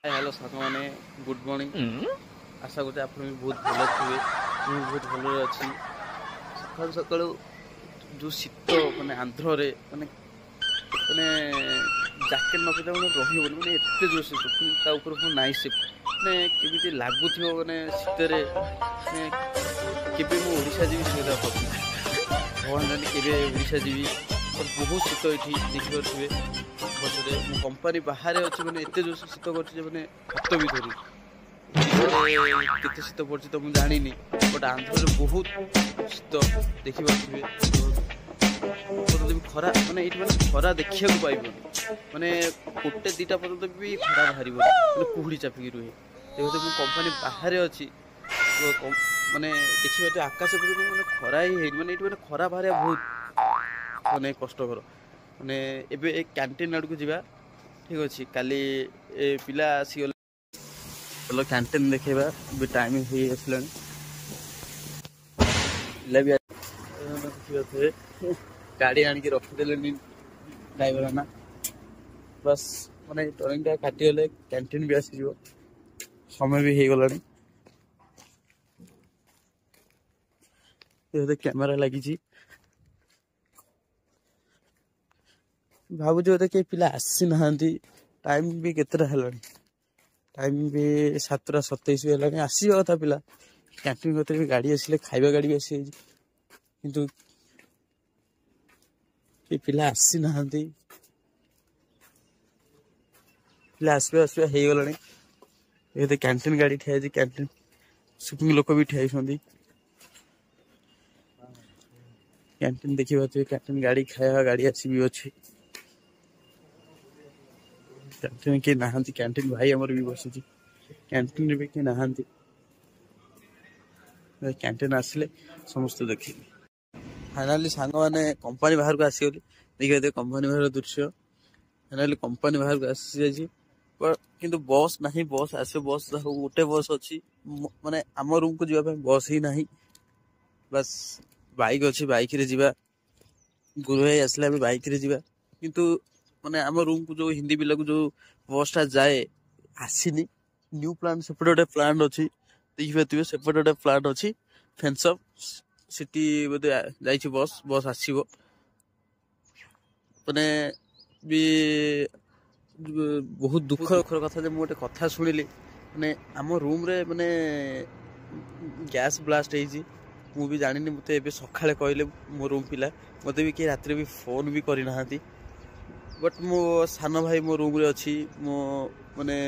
Hello साथ मैंने good morning. आशा करते आप बहुत भल थे। बहुत भल अच्छी सकाल सका जो शीत मानने आंध्र मानने मानने जैकेट न पिता मैंने रही मैंने एत जोर शीत नाइट शिफ्ट मैंने केमी लगुथ मैंने शीतर ओडिशा जी सुविधा पड़ी भगवान जानी केशा जी बहुत शीत ये देखिए बसरे कंपानी बाहर अच्छे मैंने एत जोर शीत कर हाथ भी धरी केते शीत पड़ी तो मुझे जानी बट आंध्र बहुत शीत देखिए खरा माने ये खरा देखा पाइबन माने गोटे दीटा पर्यटन भी खरा बाहर मैंने कुहुड़ी चापिकी रुहे देखते मुझे कंपानी बाहर अच्छी माने देखिए आकाश मैंने खरा ही माने ये खरा बाहर बहुत माने कष्टकर माने एबे कैंटीन आड़ को जावा ठीक अच्छे काली पिला आसीगले चलो कैंटीन देखा भी टाइम हो पिला भी देखिए गाड़ी आणिक रखीदे ड्राइवर ना बस माने टर्निंग टा काटिगले कैंटीन भी आसी समय भी हो गला कैमेरा लगी भावुँ बोधे कई पिला आसी ना टाइम भी केतटा है टाइम भी 7:27 है आसवा कथा पिला कैंटीन कतर भी गाड़ी आसिले खाइबा गाड़ी भी आसी किंतु पिला आसी ना पिला आसवा आसवा हो गला ये कैंटीन गाड़ी ठिया कैंटीन सुपिंग लोक भी ठिया कैंटीन देखिए कैंटीन गाड़ी खाया गाड़ी आसी भी अच्छी कैंटीन के नहांती कैंटीन भाई आमर भी बस कैंटीन भी किए नहांती कैंटीन आसिले समस्त देखिए फाइनाली सांग मैंने कंपानी बाहर को आसीगली देखिए कंपानी बाहर दृश्य फाइनाली कंपानी बाहर को आसी जाइए किंतु बस ना बस आस बस गोटे बस अच्छी माने आम रूम को जावाई बस ही ना बस बाइक अच्छी बाइक रे जीवा गुरु भाई आसला बाइक रे जीवा किंतु माने आम रूम को जो हिंदी पिला को जो बसटा जाए आसीनी न्यू प्लांट सेपटे गोटे प्लांट अच्छी देखिए सेपटे गोटे प्लांट अच्छी फेन्सअप सिटी बोधे जाइए बस बस आसो माने भी बहुत दुखर कथा जो मुझे कथा शुणिली माने आम रूम रे माने गैस ब्लास्ट हो भी जानी मत सका कहले मो रूम पिला मत भी किए रात भी फोन भी करना बट मो सान भाई मो रूम रे अच्छी मो माने